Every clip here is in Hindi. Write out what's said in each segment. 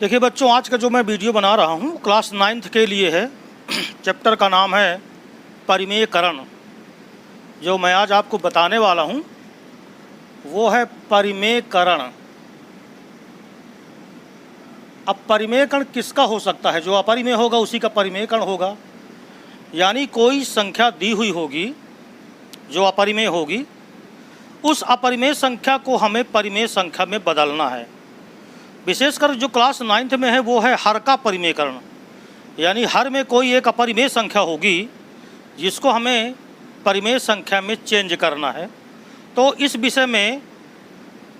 देखिए बच्चों, आज का जो मैं वीडियो बना रहा हूँ क्लास 9th के लिए है। चैप्टर का नाम है परिमेयकरण। जो मैं आज आपको बताने वाला हूँ वो है परिमेयकरण। अब परिमेयकरण किसका हो सकता है? जो अपरिमेय होगा उसी का परिमेयकरण होगा। यानी कोई संख्या दी हुई होगी जो अपरिमेय होगी, उस अपरिमेय संख्या को हमें परिमेय संख्या में बदलना है। विशेषकर जो क्लास 9th में है वो है हर का परिमेयकरण। यानी हर में कोई एक अपरिमेय संख्या होगी जिसको हमें परिमेय संख्या में चेंज करना है। तो इस विषय में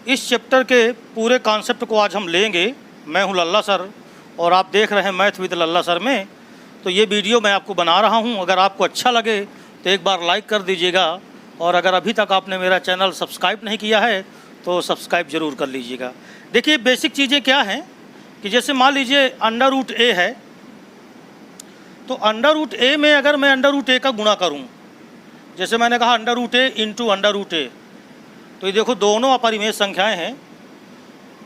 इस चैप्टर के पूरे कॉन्सेप्ट को आज हम लेंगे। मैं हूं लल्ला सर और आप देख रहे हैं मैथ विद लल्ला सर में। तो ये वीडियो मैं आपको बना रहा हूं। अगर आपको अच्छा लगे तो एक बार लाइक कर दीजिएगा, और अगर अभी तक आपने मेरा चैनल सब्सक्राइब नहीं किया है तो सब्सक्राइब ज़रूर कर लीजिएगा। देखिए बेसिक चीज़ें क्या हैं कि जैसे मान लीजिए अंडर रूट ए है, तो अंडर रूट ए में अगर मैं अंडर रूट ए का गुणा करूं, जैसे मैंने कहा अंडर रूट ए इंटू अंडर रूट ए, तो ये देखो दोनों अपरिमेय संख्याएं हैं।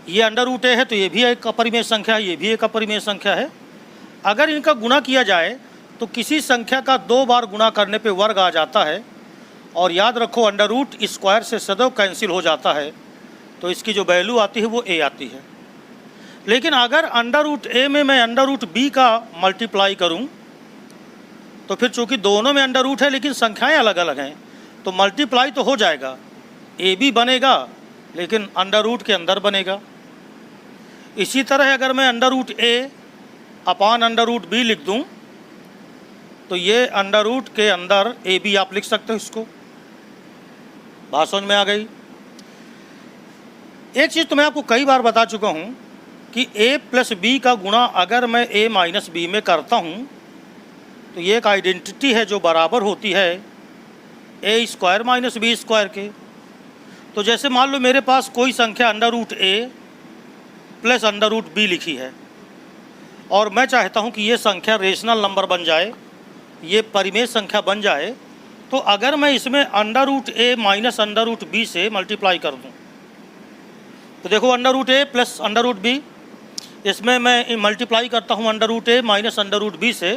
ये अंडर रूट ए है तो ये भी एक अपरिमेय संख्या है, ये भी एक अपरिमेय संख्या है। अगर इनका गुणा किया जाए तो किसी संख्या का 2 बार गुणा करने पे वर्ग आ जाता है। और याद रखो अंडर रूट स्क्वायर से सदैव कैंसिल हो जाता है, तो इसकी जो वैल्यू आती है वो ए आती है। लेकिन अगर अंडर रूट ए में मैं अंडर रूट बी का मल्टीप्लाई करूं, तो फिर चूंकि दोनों में अंडर रूट है लेकिन संख्याएं अलग अलग हैं, तो मल्टीप्लाई तो हो जाएगा, ए भी बनेगा लेकिन अंडर रूट के अंदर बनेगा। इसी तरह अगर मैं अंडर रूट ए अपान अंडर रूट बी लिख दूं, तो ये अंडर रूट के अंदर ए बी आप लिख सकते हो। इसको बात समझ में आ गई? एक चीज़ तो मैं आपको कई बार बता चुका हूँ कि a प्लस बी का गुणा अगर मैं a माइनस बी में करता हूँ तो ये एक आइडेंटिटी है जो बराबर होती है a square minus B square के। तो जैसे मान लो मेरे पास कोई संख्या under root a plus under root B लिखी है, और मैं चाहता हूँ कि ये संख्या रेशनल नंबर बन जाए, ये परिमेय संख्या बन जाए, तो अगर मैं इसमें under root a minus under root B से मल्टीप्लाई कर दूँ, तो देखो under root A plus under root B, इसमें मैं मल्टीप्लाई करता हूँ under root A minus under root B से,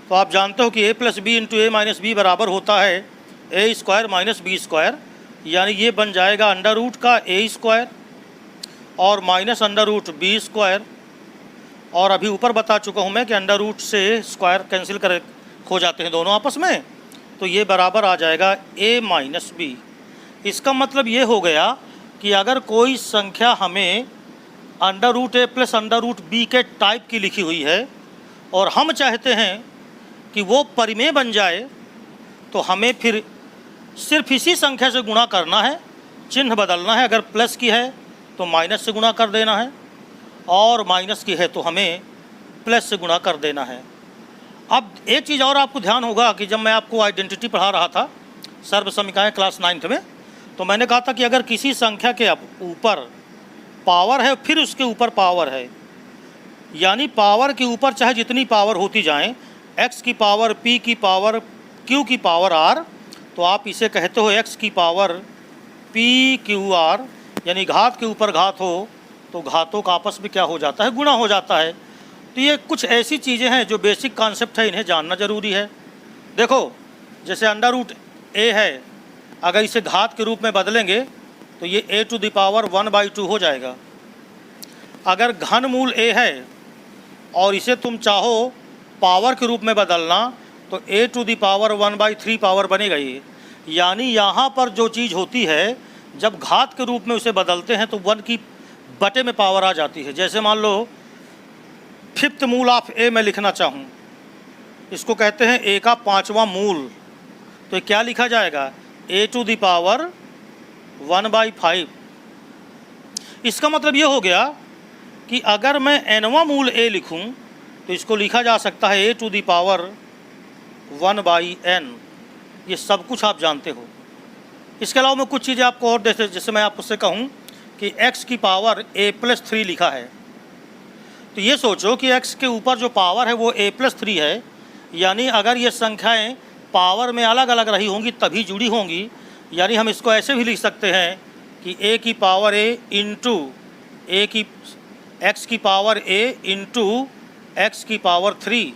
तो आप जानते हो कि A plus B into A minus B बराबर होता है A square minus B square. यानी ये बन जाएगा अंडर रूट का ए स्क्वायर और minus under root B square. और अभी ऊपर बता चुका हूँ मैं कि अंडर रूट से स्क्वायर कैंसिल कर हो जाते हैं दोनों आपस में, तो ये बराबर आ जाएगा ए माइनस बी। इसका मतलब ये हो गया कि अगर कोई संख्या हमें under root A plus under root B के टाइप की लिखी हुई है और हम चाहते हैं कि वो परिमेय बन जाए, तो हमें फिर सिर्फ इसी संख्या से गुणा करना है, चिन्ह बदलना है। अगर प्लस की है तो माइनस से गुणा कर देना है, और माइनस की है तो हमें प्लस से गुणा कर देना है। अब एक चीज़ और आपको ध्यान होगा कि जब मैं आपको आइडेंटिटी पढ़ा रहा था सर्व समीकरण क्लास 9th में, तो मैंने कहा था कि अगर किसी संख्या के ऊपर पावर है फिर उसके ऊपर पावर है, यानी पावर के ऊपर चाहे जितनी पावर होती जाएं, x की पावर p की पावर q की पावर r, तो आप इसे कहते हो x की पावर p q r। यानी घात के ऊपर घात हो तो घातों का आपस में क्या हो जाता है? गुणा हो जाता है। तो ये कुछ ऐसी चीज़ें हैं जो बेसिक कॉन्सेप्ट है, इन्हें जानना ज़रूरी है। देखो जैसे अंडर रूट a है, अगर इसे घात के रूप में बदलेंगे तो ये a टू द पावर 1/2 हो जाएगा। अगर घन मूल a है और इसे तुम चाहो पावर के रूप में बदलना, तो a to the power 1/3 power बनेगा ये। यानी यहाँ पर जो चीज़ होती है जब घात के रूप में उसे बदलते हैं तो 1 की बटे में पावर आ जाती है। जैसे मान लो 5th मूल ऑफ a मैं लिखना चाहूँ, इसको कहते हैं a का 5वां मूल, तो ये क्या लिखा जाएगा? a to the power 1/5। इसका मतलब ये हो गया कि अगर मैं nवां मूल a लिखूं तो इसको लिखा जा सकता है a to the power 1/n। ये सब कुछ आप जानते हो। इसके अलावा मैं कुछ चीज़ें आपको और जैसे मैं आपसे कहूं कि x की पावर a प्लस 3 लिखा है, तो ये सोचो कि x के ऊपर जो पावर है वो a प्लस 3 है। यानी अगर ये संख्याएं पावर में अलग अलग रही होंगी तभी जुड़ी होंगी। यानी हम इसको ऐसे भी लिख सकते हैं कि a की पावर a इंटू a की एक्स की पावर a इंटू एक्स की पावर 3,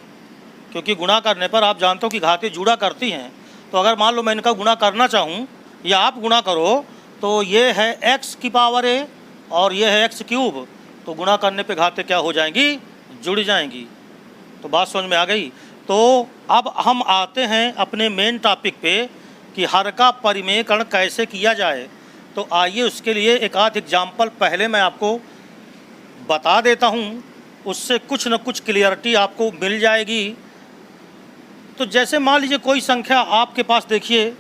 क्योंकि गुणा करने पर आप जानते हो कि घातें जुड़ा करती हैं। तो अगर मान लो मैं इनका गुणा करना चाहूँ या आप गुणा करो, तो ये है एक्स की पावर a और ये है एक्स क्यूब, तो गुणा करने पे घातें क्या हो जाएंगी, जुड़ जाएंगी। तो बात समझ में आ गई। तो अब हम आते हैं अपने मेन टॉपिक पे कि हर का परिमेयकरण कैसे किया जाए। तो आइए उसके लिए एक आध एग्जाम्पल पहले मैं आपको बता देता हूँ, उससे कुछ न कुछ क्लियरिटी आपको मिल जाएगी। तो जैसे मान लीजिए कोई संख्या आपके पास देखिए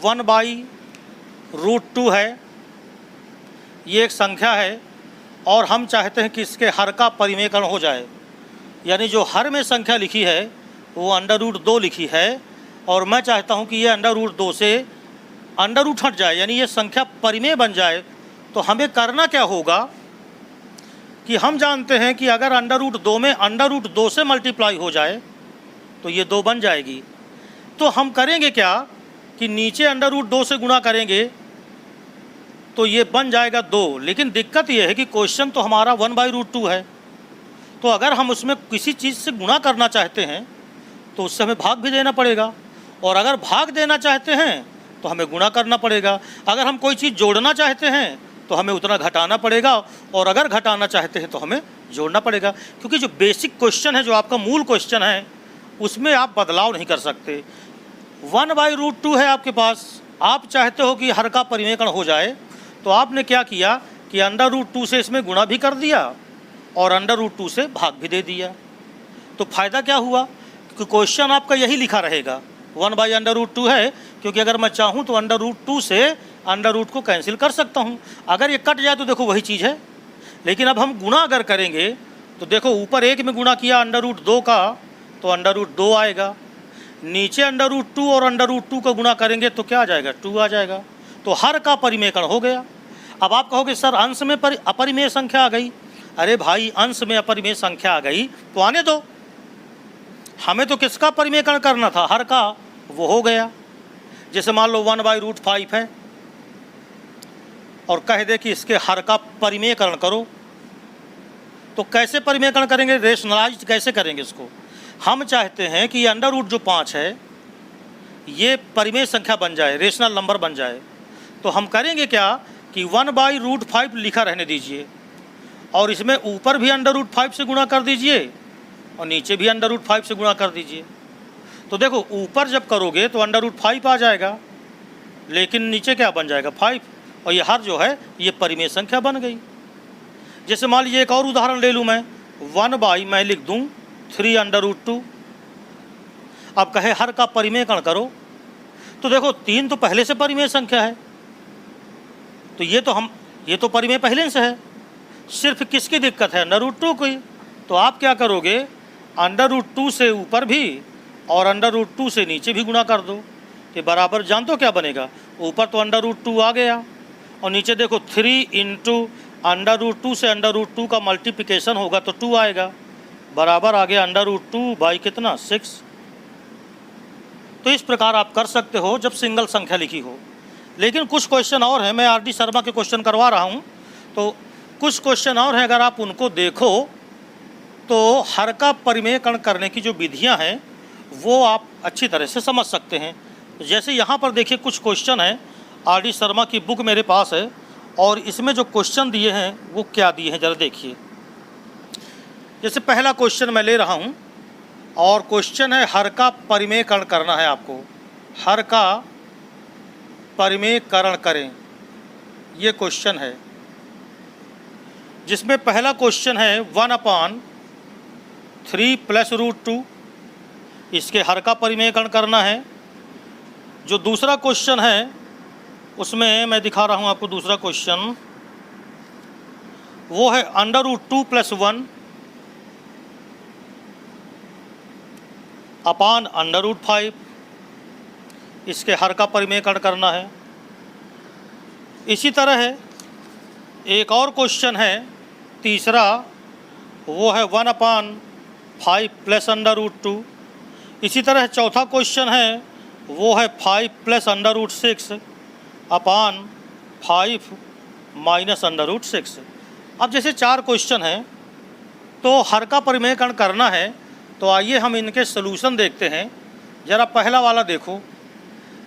1/√2 है, ये एक संख्या है और हम चाहते हैं कि इसके हर का परिमेयकरण हो जाए, यानी जो हर में संख्या लिखी है वो √2 लिखी है और मैं चाहता हूँ कि ये √2 से अंडर हट जाए, यानी ये संख्या परिमेय बन जाए। तो हमें करना क्या होगा कि हम जानते हैं कि अगर √2 में √2 से मल्टीप्लाई हो जाए तो ये 2 बन जाएगी। तो हम करेंगे क्या कि नीचे √2 से गुणा करेंगे तो ये बन जाएगा 2। लेकिन दिक्कत ये है कि क्वेश्चन तो हमारा 1/√2 है, तो अगर हम उसमें किसी चीज़ से गुणा करना चाहते हैं तो उससे हमें भाग भी देना पड़ेगा, और अगर भाग देना चाहते हैं तो हमें गुणा करना पड़ेगा। अगर हम कोई चीज़ जोड़ना चाहते हैं तो हमें उतना घटाना पड़ेगा, और अगर घटाना चाहते हैं तो हमें जोड़ना पड़ेगा। क्योंकि जो बेसिक क्वेश्चन है, जो आपका मूल क्वेश्चन है, उसमें आप बदलाव नहीं कर सकते। 1/√2 है आपके पास, आप चाहते हो कि हर का परिमेयकरण हो जाए, तो आपने क्या किया कि √2 से इसमें गुणा भी कर दिया और √2 से भाग भी दे दिया। तो फ़ायदा क्या हुआ कि क्वेश्चन आपका यही लिखा रहेगा 1/√2 है, क्योंकि अगर मैं चाहूँ तो √2 से √ को कैंसिल कर सकता हूँ। अगर ये कट जाए तो देखो वही चीज़ है। लेकिन अब हम गुणा अगर करेंगे तो देखो ऊपर 1 में गुणा किया √2 का तो √2 आएगा, नीचे √2 और √2 का गुणा करेंगे तो क्या आ जाएगा, 2 आ जाएगा। तो हर का परिमेयकरण हो गया। अब आप कहोगे सर अंश में अपरिमेय संख्या आ गई। अरे भाई, अंश में अपरिमेय संख्या आ गई तो आने दो, हमें तो किसका परिमेयकरण करना था, हर का, वो हो गया। जैसे मान लो 1/√5 है और कह दे कि इसके हर का परिमेयकरण करो, तो कैसे परिमेयकरण करेंगे, रेशनलाइज कैसे करेंगे इसको। हम चाहते हैं कि अंडर जो 5 है ये परिमेय संख्या बन जाए, रेशनल नंबर बन जाए। तो हम करेंगे क्या कि 1/√5 लिखा रहने दीजिए और इसमें ऊपर भी √5 से गुणा कर दीजिए और नीचे भी √5 से गुणा कर दीजिए। तो देखो ऊपर जब करोगे तो √5 आ जाएगा, लेकिन नीचे क्या बन जाएगा, 5, और ये हर जो है ये परिमेय संख्या बन गई। जैसे मान लीजिए एक और उदाहरण ले लूँ मैं, 1/ मैं लिख दूँ 3√2। अब कहे हर का परिमेयकरण करो, तो देखो 3 तो पहले से परिमेय संख्या है, तो ये तो परिमेय पहले से है, सिर्फ किसकी दिक्कत है, √2 की। तो आप क्या करोगे, √2 से ऊपर भी और √2 से नीचे भी गुणा कर दो, कि बराबर जान दो क्या बनेगा, ऊपर तो √2 आ गया और नीचे देखो 3 इंटू √2 से √2 का मल्टीप्लिकेशन होगा तो 2 आएगा, बराबर आ गया √2 बाई कितना, 6। तो इस प्रकार आप कर सकते हो जब सिंगल संख्या लिखी हो। लेकिन कुछ क्वेश्चन और हैं, मैं RD शर्मा के क्वेश्चन करवा रहा हूँ, तो कुछ क्वेश्चन और हैं, अगर आप उनको देखो तो हर का परिमेयकरण करने की जो विधियाँ हैं वो आप अच्छी तरह से समझ सकते हैं। जैसे यहाँ पर देखिए कुछ क्वेश्चन हैं, RD शर्मा की बुक मेरे पास है और इसमें जो क्वेश्चन दिए हैं वो क्या दिए हैं ज़रा देखिए। जैसे पहला क्वेश्चन मैं ले रहा हूँ और क्वेश्चन है हर का परिमेयकरण करना है आपको, हर का परिमेयकरण करें, ये क्वेश्चन है। जिसमें पहला क्वेश्चन है 1/3 + √2, इसके हर का परिमेयकरण करना है। जो दूसरा क्वेश्चन है उसमें मैं दिखा रहा हूँ आपको, दूसरा क्वेश्चन वो है √2 + 1 अपान √5, इसके हर का परिमेयकरण करना है। इसी तरह है एक और क्वेश्चन है तीसरा, वो है 1/5 + √2। इसी तरह चौथा क्वेश्चन है वो है 5 + √6 अपान 5 - √6। अब जैसे 4 क्वेश्चन हैं तो हर का परिमेयकरण करना है, तो आइए हम इनके सलूशन देखते हैं। ज़रा पहला वाला देखो,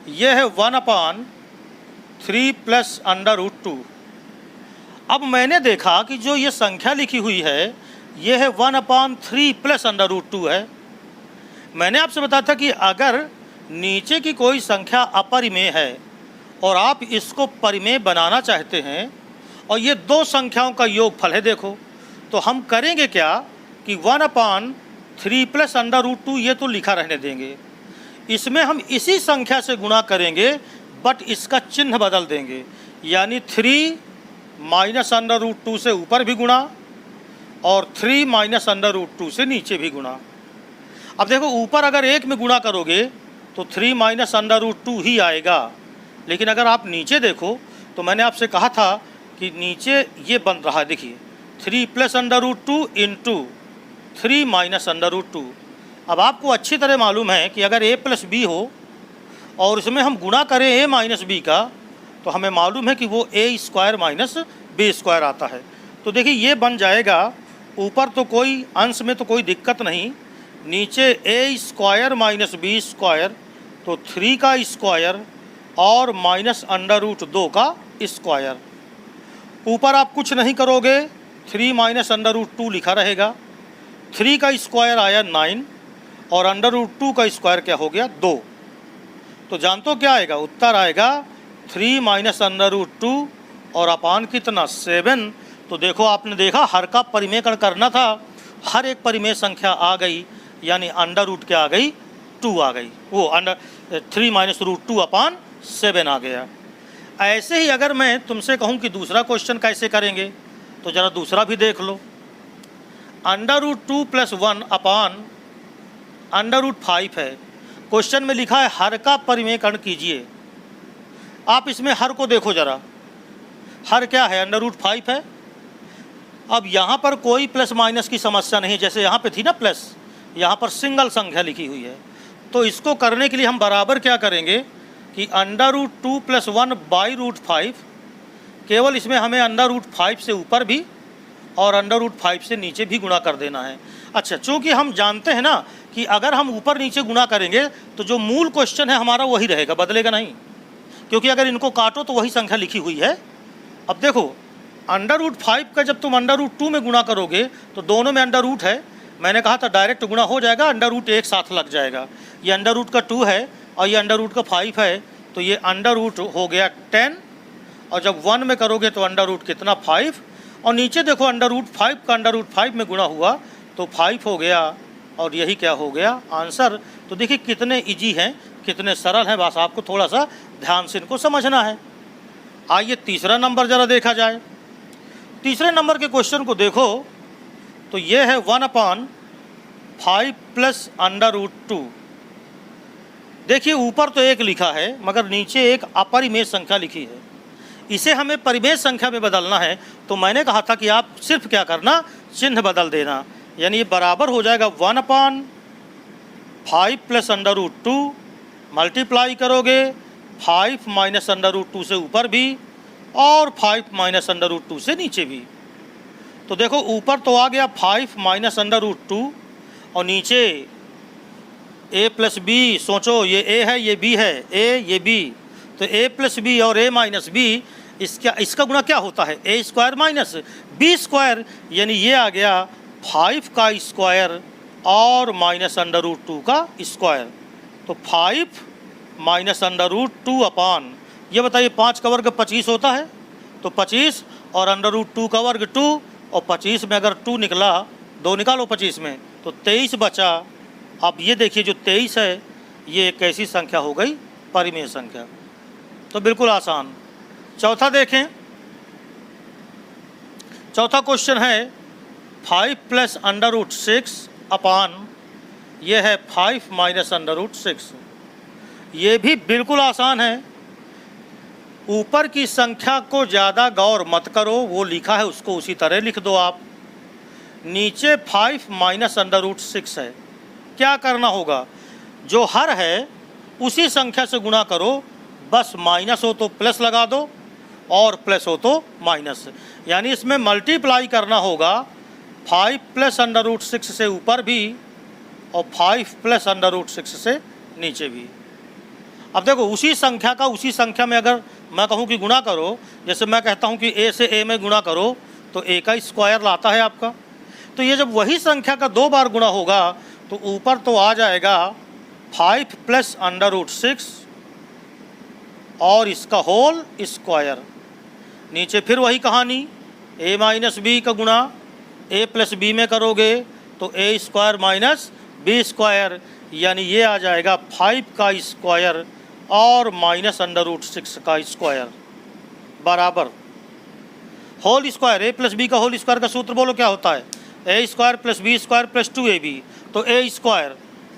ये है 1/3 प्लस √2। अब मैंने देखा कि जो ये संख्या लिखी हुई है ये है 1/3 प्लस √2 है। मैंने आपसे बताया था कि अगर नीचे की कोई संख्या अपरिमेय है और आप इसको परिमेय बनाना चाहते हैं और ये दो संख्याओं का योगफल है, देखो, तो हम करेंगे क्या कि 1/3 प्लस √2 ये तो लिखा रहने देंगे, इसमें हम इसी संख्या से गुणा करेंगे बट इसका चिन्ह बदल देंगे, यानी 3 माइनस √2 से ऊपर भी गुणा और 3 माइनस √2 से नीचे भी गुणा। अब देखो, ऊपर अगर 1 में गुणा करोगे तो 3 माइनस √2 ही आएगा, लेकिन अगर आप नीचे देखो तो मैंने आपसे कहा था कि नीचे ये बन रहा है, देखिए 3 प्लस √2 इंटू 3 माइनस √2। अब आपको अच्छी तरह मालूम है कि अगर a प्लस बी हो और इसमें हम गुणा करें a माइनस बी का, तो हमें मालूम है कि वो a² माइनस b² आता है। तो देखिए ये बन जाएगा, ऊपर तो कोई अंश में तो कोई दिक्कत नहीं, नीचे a² माइनस b², तो 3 का स्क्वायर और माइनस √2 का स्क्वायर। ऊपर आप कुछ नहीं करोगे, 3 माइनस √2 लिखा रहेगा, 3 का स्क्वायर आया 9 और √2 का स्क्वायर क्या हो गया 2। तो जानते हो क्या आएगा, उत्तर आएगा 3 माइनस √2 और अपान कितना 7। तो देखो, आपने देखा हर का परिमेयकरण करना था, हर एक परिमेय संख्या आ गई, यानी √ क्या आ गई 2 आ गई, वो 3 माइनस √2 अपान 7 आ गया। ऐसे ही अगर मैं तुमसे कहूं कि दूसरा क्वेश्चन कैसे करेंगे, तो ज़रा दूसरा भी देख लो। √2 प्लस 1 अपान √5 है। क्वेश्चन में लिखा है हर का परिमेयकरण कीजिए। आप इसमें हर को देखो ज़रा, हर क्या है √5 है। अब यहाँ पर कोई प्लस माइनस की समस्या नहीं, जैसे यहाँ पे थी ना प्लस, यहाँ पर सिंगल संख्या लिखी हुई है। तो इसको करने के लिए हम बराबर क्या करेंगे कि √2 प्लस 1 बाई √5, केवल इसमें हमें √5 से ऊपर भी और √5 से नीचे भी गुणा कर देना है। अच्छा, चूँकि हम जानते हैं ना कि अगर हम ऊपर नीचे गुणा करेंगे तो जो मूल क्वेश्चन है हमारा वही रहेगा, बदलेगा नहीं, क्योंकि अगर इनको काटो तो वही संख्या लिखी हुई है। अब देखो, √5 का जब तुम √2 में गुणा करोगे तो दोनों में √ है, मैंने कहा था डायरेक्ट गुणा हो जाएगा, √ एक साथ लग जाएगा। ये √ का 2 है और ये √ का 5 है, तो ये √ हो गया 10, और जब 1 में करोगे तो √ कितना 5, और नीचे देखो √5 का √5 में गुणा हुआ तो 5 हो गया, और यही क्या हो गया आंसर। तो देखिए कितने इजी हैं, कितने सरल हैं, बस आपको थोड़ा सा ध्यान से इनको समझना है। आइए तीसरा नंबर ज़रा देखा जाए। तीसरे नंबर के क्वेश्चन को देखो तो ये है 1/5 प्लस √2। देखिए ऊपर तो 1 लिखा है मगर नीचे एक अपरिमेय संख्या लिखी है, इसे हमें परिमेय संख्या में बदलना है। तो मैंने कहा था कि आप सिर्फ क्या करना, चिन्ह बदल देना, यानी ये बराबर हो जाएगा 1/5 प्लस √2, मल्टीप्लाई करोगे 5 माइनस √2 से ऊपर भी और 5 माइनस √2 से नीचे भी। तो देखो ऊपर तो आ गया 5 माइनस √2 और नीचे a प्लस बी, सोचो ये a है ये b है, a ये b, तो a प्लस बी और a माइनस बी, इसका गुणा क्या होता है a² माइनस b², यानी ये आ गया 5 का स्क्वायर और माइनस √2 का स्क्वायर। तो 5 माइनस √2 अपान, ये बताइए 5 का वर्ग 25 होता है, तो 25 और √2 का वर्ग 2, और 25 में अगर 2 निकला, 2 निकालो 25 में, तो 23 बचा। अब ये देखिए जो 23 है ये एक ऐसी संख्या हो गई परिमेय संख्या। तो बिल्कुल आसान। चौथा देखें, चौथा क्वेश्चन है 5 प्लस √6 अपान, ये है 5 माइनस √6। ये भी बिल्कुल आसान है। ऊपर की संख्या को ज़्यादा गौर मत करो, वो लिखा है उसको उसी तरह लिख दो आप। नीचे 5 माइनस √6 है, क्या करना होगा, जो हर है उसी संख्या से गुणा करो, बस माइनस हो तो प्लस लगा दो और प्लस हो तो माइनस, यानी इसमें मल्टीप्लाई करना होगा 5 प्लस अंडर रूट 6 से ऊपर भी और 5 प्लस अंडर रूट 6 से नीचे भी। अब देखो उसी संख्या में अगर मैं कहूँ कि गुणा करो, जैसे मैं कहता हूँ कि a से a में गुणा करो तो a का स्क्वायर लाता है आपका। तो ये जब वही संख्या का 2 बार गुणा होगा तो ऊपर तो आ जाएगा 5 प्लस अंडर रूट 6 और इसका होल स्क्वायर। नीचे फिर वही कहानी, a माइनस बी का गुणा a प्लस बी में करोगे तो a square minus B square, यानी ये आ जाएगा 5 का स्क्वायर और माइनस अंडर रूट 6 का स्क्वायर बराबर whole square. a plus B का होल स्क्वायर का सूत्र बोलो क्या होता है, a square plus B square plus 2ab। तो a स्क्वायर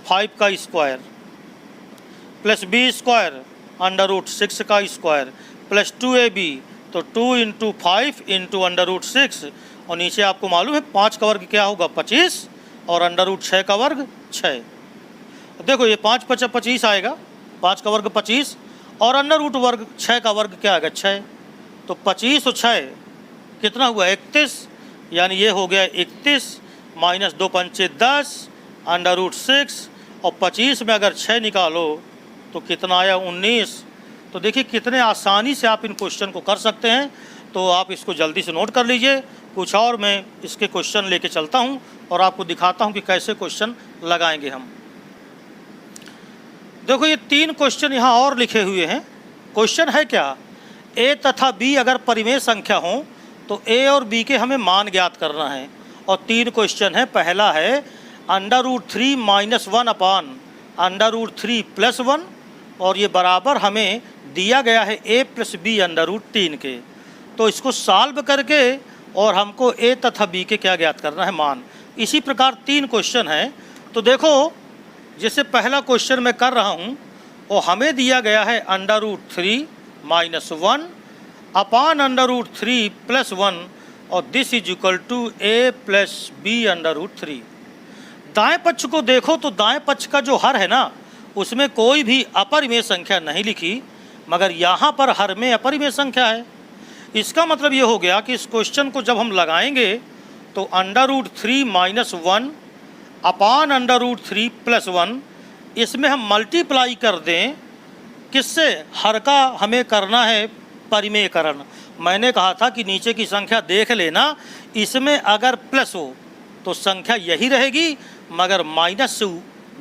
5 का square plus B square under root 6 का स्क्वायर प्लस 2ab, तो 2 इंटू 5 इंटू अंडर रूट 6 और नीचे आपको मालूम है 5 का वर्ग क्या होगा 25 और अंडर रूट 6 का वर्ग 6। देखो ये 5 × 25 आएगा, 5 का वर्ग 25 और अंडर रूट वर्ग 6 का वर्ग क्या आएगा 6। तो 25 और 6 कितना हुआ 31, यानी ये हो गया 31 माइनस 2 पंचे 10 अंडर रूट 6 और 25 में अगर 6 निकालो तो कितना आया 19। तो देखिए कितने आसानी से आप इन क्वेश्चन को कर सकते हैं। तो आप इसको जल्दी से नोट कर लीजिए। कुछ और मैं इसके क्वेश्चन लेके चलता हूं और आपको दिखाता हूं कि कैसे क्वेश्चन लगाएंगे हम। देखो ये 3 क्वेश्चन यहाँ और लिखे हुए हैं। क्वेश्चन है क्या, a तथा b अगर परिमेय संख्या हो तो a और b के हमें मान ज्ञात करना है। और 3 क्वेश्चन है। पहला है under root 3 minus 1 upon under root 3 plus 1 और ये बराबर हमें दिया गया है a plus B under root 3 के। तो इसको सॉल्व करके और हमको a तथा b के क्या ज्ञात करना है मान। इसी प्रकार 3 क्वेश्चन है। तो देखो जैसे पहला क्वेश्चन मैं कर रहा हूँ और हमें दिया गया है under root 3 minus 1 upon under root 3 plus 1 और this is equal to a plus B under root 3। दाएँ पक्ष को देखो तो दाएँ पक्ष का जो हर है ना उसमें कोई भी अपरिमेय संख्या नहीं लिखी, मगर यहाँ पर हर में अपरिमेय संख्या है। इसका मतलब ये हो गया कि इस क्वेश्चन को जब हम लगाएंगे तो under root 3 minus 1 upon under root 3 plus 1 इसमें हम मल्टीप्लाई कर दें किससे, हर का हमें करना है परिमेयकरण। मैंने कहा था कि नीचे की संख्या देख लेना, इसमें अगर प्लस हो तो संख्या यही रहेगी, मगर माइनस से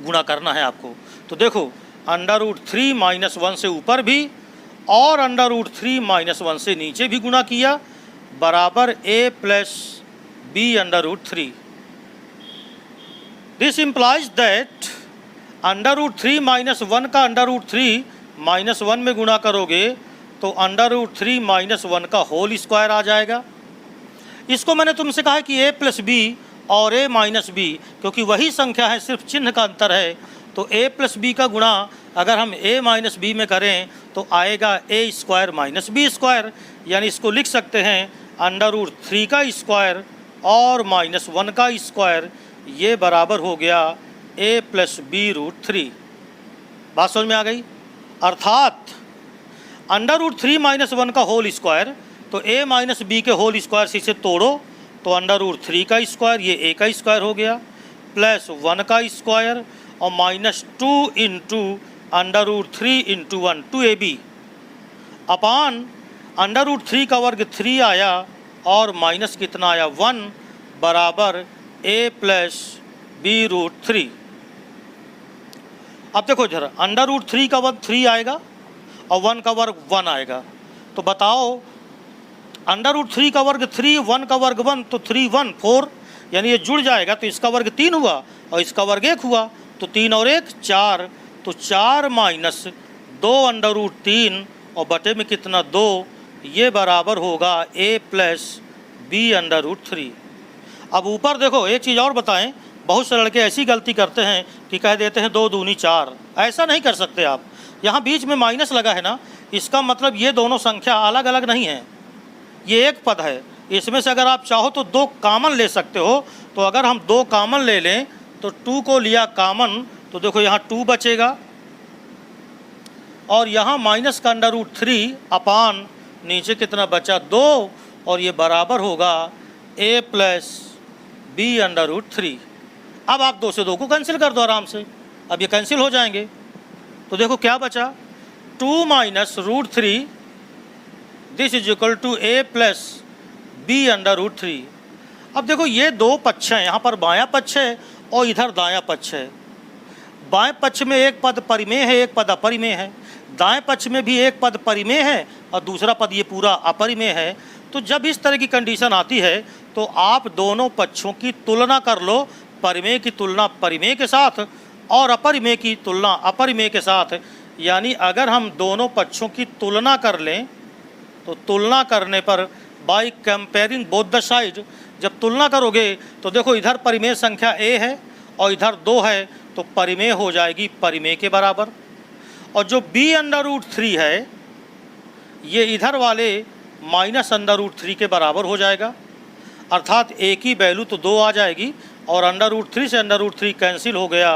गुणा करना है आपको। तो देखो अंडर रूट 3 माइनस 1 से ऊपर भी और अंडर रूट 3 माइनस 1 से नीचे भी गुणा किया बराबर a plus B under root 3। This implies that under root 3 minus 1 का अंडर रूट 3 माइनस 1 में गुणा करोगे तो अंडर रूट 3 माइनस 1 का होल स्क्वायर आ जाएगा। इसको मैंने तुमसे कहा है कि a प्लस बी और a माइनस बी, क्योंकि वही संख्या है सिर्फ चिन्ह का अंतर है। तो a प्लस बी का गुणा अगर हम a माइनस बी में करें तो आएगा a square minus B square, यानी इसको लिख सकते हैं अंडर रूट 3 का स्क्वायर और माइनस 1 का स्क्वायर, ये बराबर हो गया a प्लस बी रूट 3। बात समझ में आ गई। अर्थात अंडर रूट 3 माइनस 1 का होल स्क्वायर, तो a माइनस बी के होल स्क्वायर से इसे तोड़ो तो अंडर रूट 3 का स्क्वायर, ये a का स्क्वायर हो गया, प्लस 1 का स्क्वायर और minus 2 into under root 3 into 1 2ab upon under root 3 का वर्ग 3 आया और माइनस कितना आया 1 बराबर a प्लस बी रूट 3। अब देखो जरा अंडर रूट 3 का वर्ग 3 आएगा और 1 का वर्ग 1 आएगा। तो बताओ अंडर रूट 3 का वर्ग 3, 1 का वर्ग 1, तो 3 1 4, यानी ये जुड़ जाएगा तो इसका वर्ग 3 हुआ और इसका वर्ग 1 हुआ, तो 3 और 1 4, तो 4 माइनस 2 अंडर रूट 3 और बटे में कितना 2, ये बराबर होगा a plus B under root 3। अब ऊपर देखो एक चीज़ और बताएं, बहुत से लड़के ऐसी गलती करते हैं कि कह देते हैं 2 दूनी 4। ऐसा नहीं कर सकते आप। यहाँ बीच में माइनस लगा है ना, इसका मतलब ये दोनों संख्या अलग अलग नहीं है, ये एक पद है। इसमें से अगर आप चाहो तो 2 कामन ले सकते हो। तो अगर हम 2 कामन ले लें तो 2 को लिया कामन, तो देखो यहाँ 2 बचेगा और यहाँ माइनस का अंडर रूट 3 अपान नीचे कितना बचा 2 और ये बराबर होगा a प्लस b/√3। अब आप 2 से 2 को कैंसिल कर दो आराम से, अब ये कैंसिल हो जाएंगे। तो देखो क्या बचा, 2 - √3 this is equal to a plus b/√3। अब देखो ये दो पक्ष हैं, यहाँ पर बायां पक्ष है और इधर दायां पक्ष है। बाएं पक्ष में एक पद परिमेय है, एक पद अपरिमेय है। दाएं पक्ष में भी एक पद परिमेय है और दूसरा पद ये पूरा अपरिमेय है। तो जब इस तरह की कंडीशन आती है तो आप दोनों पक्षों की तुलना कर लो, परिमेय की तुलना परिमेय के साथ और अपरिमेय की तुलना अपरिमेय के साथ। यानी अगर हम दोनों पक्षों की तुलना कर लें तो तुलना करने पर by comparing both the side, जब तुलना करोगे तो देखो इधर परिमेय संख्या a है और इधर 2 है, तो परिमेय हो जाएगी परिमेय के बराबर। और जो b/√3 है ये इधर वाले -√3 के बराबर हो जाएगा, अर्थात a की वैल्यू तो 2 आ जाएगी और √3 से √3 कैंसिल हो गया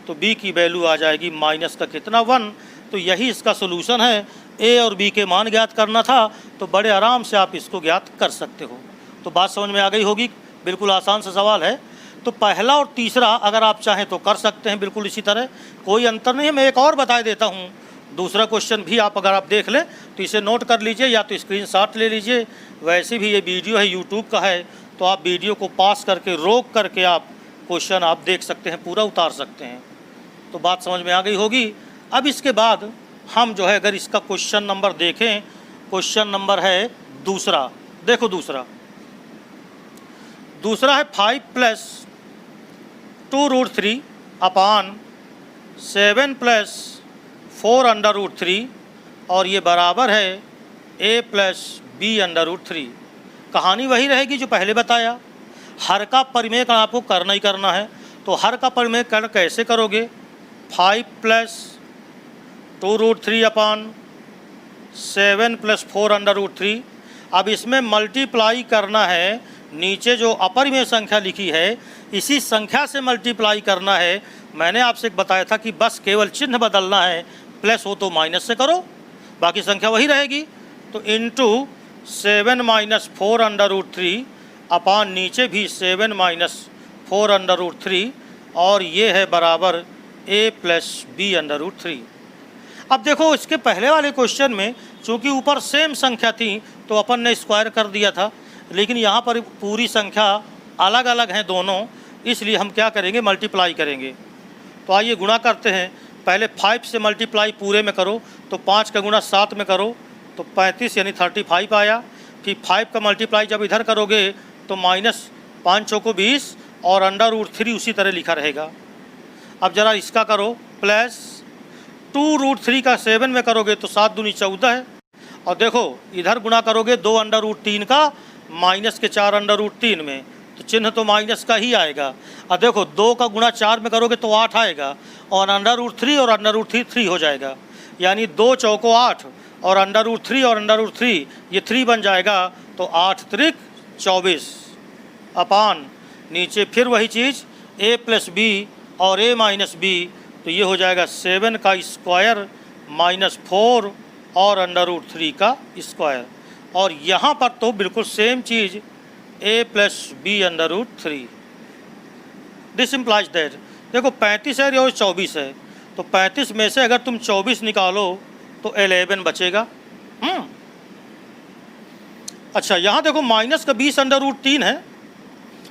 तो b की वैल्यू आ जाएगी माइनस का कितना 1। तो यही इसका सोल्यूशन है। a और b के मान ज्ञात करना था तो बड़े आराम से आप इसको ज्ञात कर सकते हो। तो बात समझ में आ गई होगी, बिल्कुल आसान सा सवाल है। तो पहला और तीसरा अगर आप चाहें तो कर सकते हैं बिल्कुल इसी तरह, कोई अंतर नहीं है। मैं एक और बता देता हूँ, दूसरा क्वेश्चन भी आप अगर आप देख लें तो इसे नोट कर लीजिए या तो स्क्रीनशॉट ले लीजिए। वैसे भी ये वीडियो है यूट्यूब का है तो आप वीडियो को पास करके रोक करके आप क्वेश्चन आप देख सकते हैं, पूरा उतार सकते हैं। तो बात समझ में आ गई होगी। अब इसके बाद हम जो है अगर इसका क्वेश्चन नंबर देखें, क्वेश्चन नंबर है दूसरा। देखो दूसरा है 5 + 2√3 अपान 7 + 4√3 और ये बराबर है a + b/√3। कहानी वही रहेगी जो पहले बताया, हर का परिमेयकरण आपको करना ही करना है। तो हर का परिमेयकरण कैसे करोगे, 5 + 2√3 अपान 7 + 4√3। अब इसमें मल्टीप्लाई करना है, नीचे जो अपरिमेय संख्या लिखी है इसी संख्या से मल्टीप्लाई करना है। मैंने आपसे बताया था कि बस केवल चिन्ह बदलना है, प्लस हो तो माइनस से करो, बाकी संख्या वही रहेगी। तो इंटू 7 - 4√3 अपान नीचे भी 7 - 4√3 और ये है बराबर a + b/√3। अब देखो इसके पहले वाले क्वेश्चन में चूँकि ऊपर सेम संख्या थी तो अपन ने स्क्वायर कर दिया था, लेकिन यहाँ पर पूरी संख्या अलग अलग हैं दोनों, इसलिए हम क्या करेंगे, मल्टीप्लाई करेंगे। तो आइए गुणा करते हैं। पहले 5 से मल्टीप्लाई पूरे में करो तो 5 का गुणा 7 में करो तो 35 यानी 35 आया। फिर 5 का मल्टीप्लाई जब इधर करोगे तो -5 चौको 20 और √3 उसी तरह लिखा रहेगा। अब ज़रा इसका करो, प्लस 2√3 का 7 में करोगे तो 7 दूनी 14 है। और देखो इधर गुणा करोगे 2 √3 का माइनस के 4 √3 में, तो चिन्ह तो माइनस का ही आएगा। अब देखो 2 का गुणा 4 में करोगे तो 8 आएगा और √3 और √3 3 हो जाएगा, यानी 2 चौको 8 और √3 और √3 ये 3 बन जाएगा। तो 8 त्रिक 24 अपान नीचे फिर वही चीज़ a + b और a - b, तो ये हो जाएगा 7 का स्क्वायर -4 और √3 का स्क्वायर। और यहाँ पर तो बिल्कुल same cheese a + b/√3। This implies that, देखो 35 है और 24 है, तो 35 में से अगर तुम 24 निकालो तो 11 बचेगा। अच्छा यहाँ देखो माइनस का 20/√3 है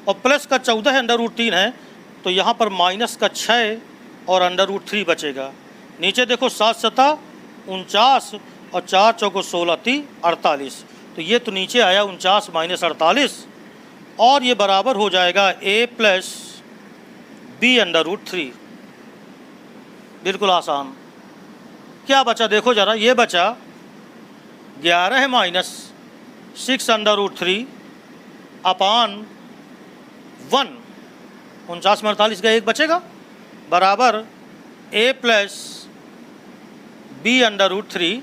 और प्लस का 14 √3 है, तो यहाँ पर माइनस का 6 और √3 बचेगा। नीचे देखो 7 × 7 = 49 और 4 चौको 16 × 48, तो ये तो नीचे आया 49 - 48 और ये बराबर हो जाएगा a + b/√3। बिल्कुल आसान। क्या बचा देखो ज़रा, ये बचा 11 - 6√3 अपान 1, 49 में 48 का 1 बचेगा, बराबर a + b/√3।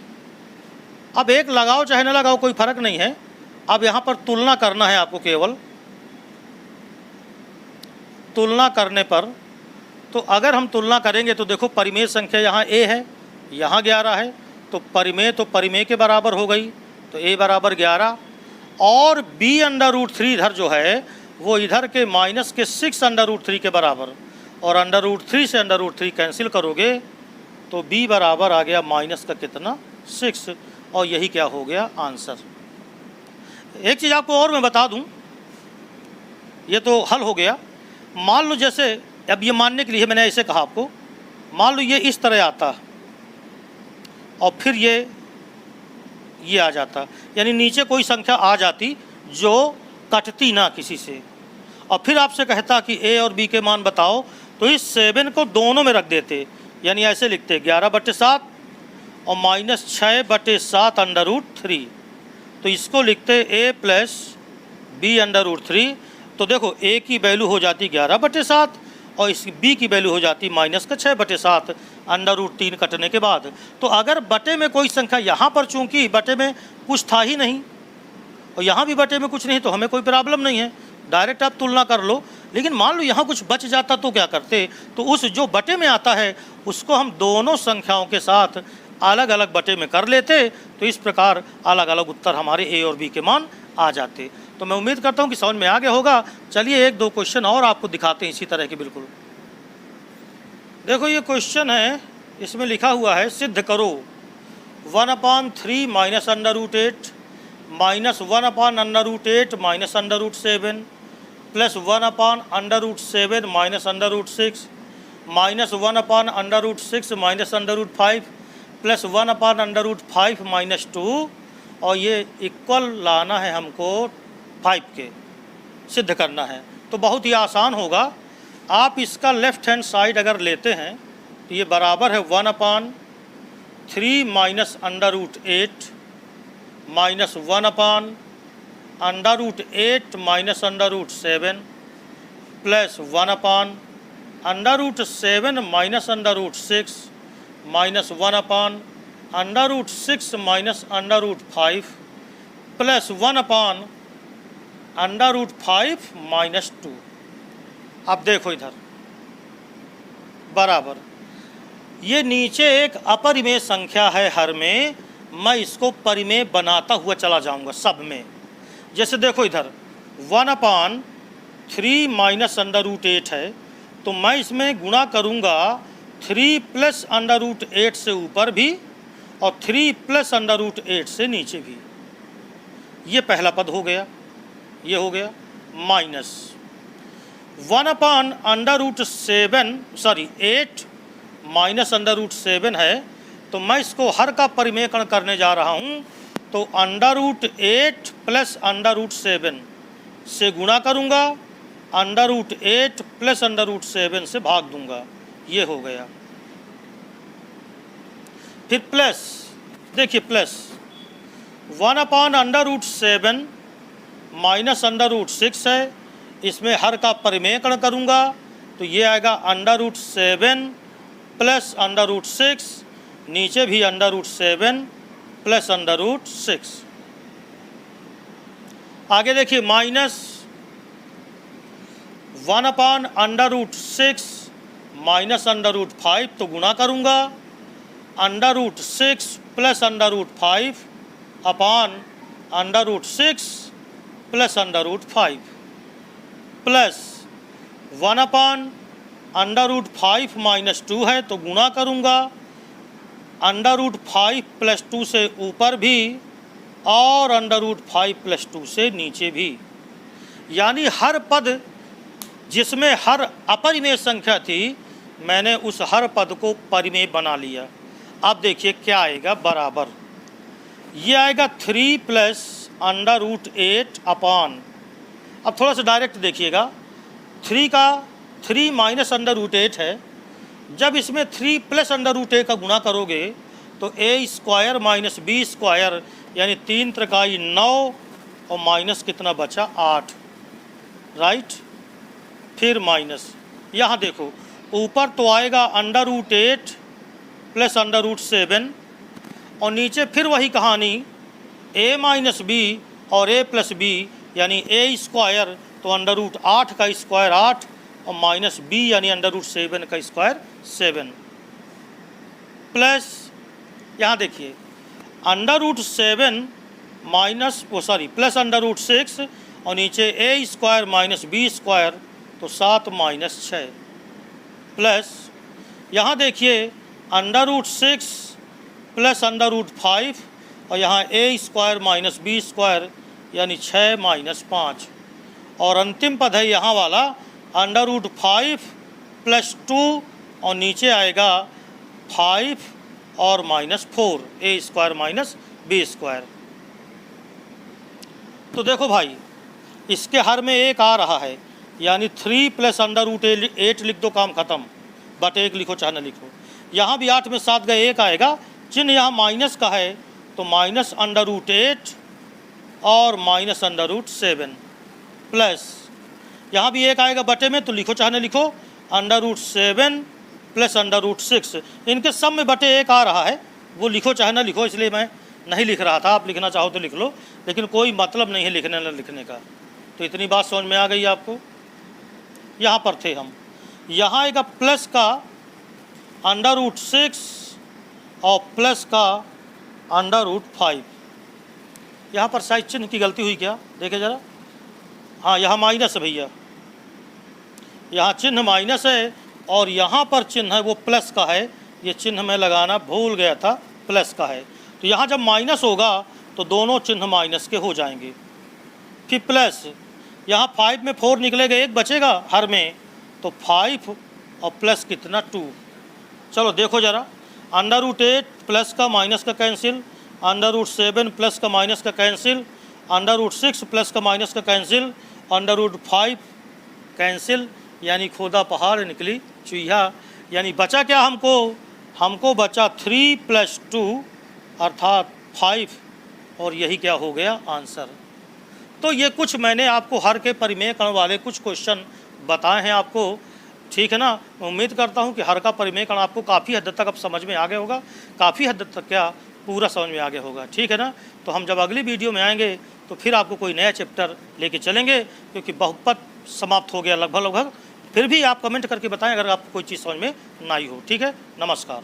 अब 1 लगाओ चाहे ना लगाओ कोई फ़र्क नहीं है। अब यहाँ पर तुलना करना है आपको, केवल तुलना करने पर, तो अगर हम तुलना करेंगे तो देखो परिमेय संख्या यहाँ a है, यहाँ 11 है, तो परिमेय के बराबर हो गई, तो a बराबर 11 और b/√3 इधर जो है वो इधर के माइनस के 6 अंडर रूट 3 के बराबर, और अंडर रूट 3 से अंडर रूट 3 कैंसिल करोगे तो b बराबर आ गया माइनस का कितना 6, और यही क्या हो गया आंसर। एक चीज़ आपको और मैं बता दूं, ये तो हल हो गया। मान लो जैसे, अब ये मानने के लिए मैंने ऐसे कहा आपको, मान लो ये इस तरह आता और फिर ये आ जाता, यानी नीचे कोई संख्या आ जाती जो कटती ना किसी से, और फिर आपसे कहता कि a और b के मान बताओ, तो इस 7 को दोनों में रख देते, यानी ऐसे लिखते 11/7 और माइनस 6/7 अंडर रूट 3, तो इसको लिखते a plus b under root 3। तो देखो a की वैल्यू हो जाती 11/7 और इस b की वैल्यू हो जाती माइनस का 6/7 अंडर रूट 3 कटने के बाद। तो अगर बटे में कोई संख्या, यहाँ पर चूंकि बटे में कुछ था ही नहीं और यहाँ भी बटे में कुछ नहीं, तो हमें कोई प्रॉब्लम नहीं है, डायरेक्ट आप तुलना कर लो। लेकिन मान लो यहाँ कुछ बच जाता तो क्या करते, तो उस जो बटे में आता है उसको हम दोनों संख्याओं के साथ अलग अलग बटे में कर लेते, तो इस प्रकार अलग अलग उत्तर हमारे a और b के मान आ जाते। तो मैं उम्मीद करता हूँ कि समझ में आ गया होगा। चलिए एक दो क्वेश्चन और आपको दिखाते हैं इसी तरह के। बिल्कुल देखो ये क्वेश्चन है, इसमें लिखा हुआ है सिद्ध करो 1/3 minus under root 8 minus 1/√8 minus under root 7 plus 1/√7 minus under root 6 minus 1/√6 minus under root 5 plus 1/√5 minus 2, और ये इक्वल लाना है हमको 5 के, सिद्ध करना है। तो बहुत ही आसान होगा। आप इसका लेफ्ट हैंड साइड अगर लेते हैं तो ये बराबर है 1/3 minus under root 8 minus 1/√8 minus under root 7 plus 1/√7 minus under root 6 minus 1/√6 minus under root 5 plus 1/√5 minus 2। अब देखो इधर बराबर, ये नीचे एक अपरिमेय संख्या है हर में, मैं इसको परिमेय बनाता हुआ चला जाऊंगा सब में। जैसे देखो इधर 1/3 माइनस अंडर रूट 8 है, तो मैं इसमें गुणा करूंगा 3 प्लस अंडर रूट 8 से ऊपर भी और 3 प्लस अंडर रूट 8 से नीचे भी। ये पहला पद हो गया, ये हो गया माइनस 8 माइनस अंडर रूट 7 है, तो मैं इसको हर का परिमेयकरण करने जा रहा हूँ। तो under root 8 plus under root 7 से गुणा करूँगा, under root 8 plus under root 7 से भाग दूंगा, ये हो गया। फिर प्लस, देखिए प्लस 1/√7 माइनस अंडर रूट 6 है, इसमें हर का परिमेयकरण करूँगा तो ये आएगा under root 7 plus under root 6, नीचे भी under root 7 plus under root 6। आगे देखिए माइनस 1/√6 माइनस अंडर रूट 5, तो गुणा करूँगा under root 6 plus under root 5 upon under root 6 plus under root 5 plus 1/√5 minus 2 है, तो गुणा करूँगा अंडर रूट 5 प्लस 2 से ऊपर भी और अंडर रूट 5 प्लस 2 से नीचे भी। यानी हर पद जिसमें हर अपरिमेय संख्या थी, मैंने उस हर पद को परिमेय बना लिया। अब देखिए क्या आएगा, बराबर ये आएगा 3 प्लस अंडर रूट 8 अपान, अब थोड़ा सा डायरेक्ट देखिएगा, 3 माइनस अंडर रूट 8 है, जब इसमें 3 प्लस अंडर रूट 8 का गुणा करोगे तो a square minus b square यानी 3 त्रिकाई 9 और माइनस कितना बचा 8, राइट। फिर माइनस, यहाँ देखो ऊपर तो आएगा under root 8 plus under root 7 और नीचे फिर वही कहानी a माइनस b और a प्लस b यानी a स्क्वायर तो अंडर रूट 8 का स्क्वायर 8 और माइनस b यानी अंडर रूट 7 का स्क्वायर 7 प्लस यहाँ देखिए under root 7 minus plus under root 6 और नीचे A square minus B square, तो 7 माइनस 6 प्लस यहाँ देखिए √6 प्लस √5 और यहाँ ए स्क्वायर माइनस बी स्क्वायर यानी 6 माइनस 5 और अंतिम पद है यहाँ वाला √5 प्लस 2 और नीचे आएगा 5 और -4 ए स्क्वायर माइनस बी स्क्वायर। तो देखो भाई इसके हर में एक आ रहा है यानी 3 प्लस √8 लिख दो, काम ख़त्म, बट 1 लिखो चाहे न लिखो। यहाँ भी 8 में 7 गए 1 आएगा, चिन्ह यहाँ माइनस का है तो -√8 और -√7 प्लस यहाँ भी 1 आएगा बटे में, तो लिखो चाहे न लिखो √7 प्लस √6, इनके सब में बटे 1 आ रहा है, वो लिखो चाहे ना लिखो, इसलिए मैं नहीं लिख रहा था। आप लिखना चाहो तो लिख लो, लेकिन कोई मतलब नहीं है लिखने न लिखने का। तो इतनी बात समझ में आ गई आपको। यहाँ पर थे हम, यहाँ आएगा प्लस का √6 और प्लस का √5। यहाँ पर साइज चिन्ह की गलती हुई क्या, देखे ज़रा। हाँ यहाँ माइनस है भैया, यहाँ चिन्ह माइनस है और यहाँ पर चिन्ह है वो प्लस का है, ये चिन्ह मैं लगाना भूल गया था, प्लस का है। तो यहाँ जब माइनस होगा तो दोनों चिन्ह माइनस के हो जाएंगे। फिर प्लस यहाँ 5 में 4 निकलेगा, 1 बचेगा हर में, तो 5 और प्लस कितना 2। चलो देखो ज़रा, √8 प्लस का माइनस का कैंसिल, √7 प्लस का माइनस का कैंसिल, √6 प्लस का माइनस का कैंसिल, √5 कैंसिल, यानी खोदा पहाड़ निकली चुहिया। यानी बचा क्या हमको बचा 3 प्लस 2 अर्थात 5, और यही क्या हो गया आंसर। तो ये कुछ मैंने आपको हर के परिमेय कण वाले कुछ क्वेश्चन बताए हैं आपको, ठीक है ना। उम्मीद करता हूँ कि हर का परिमेय कण आपको काफ़ी हद तक अब समझ में आ गया होगा, काफ़ी हद तक क्या पूरा समझ में आ गया होगा, ठीक है ना। तो हम जब अगली वीडियो में आएंगे तो फिर आपको कोई नया चैप्टर लेके चलेंगे, क्योंकि बहुपद समाप्त हो गया लगभग। फिर भी आप कमेंट करके बताएं अगर आपको कोई चीज़ समझ में ना आई हो, ठीक है। नमस्कार।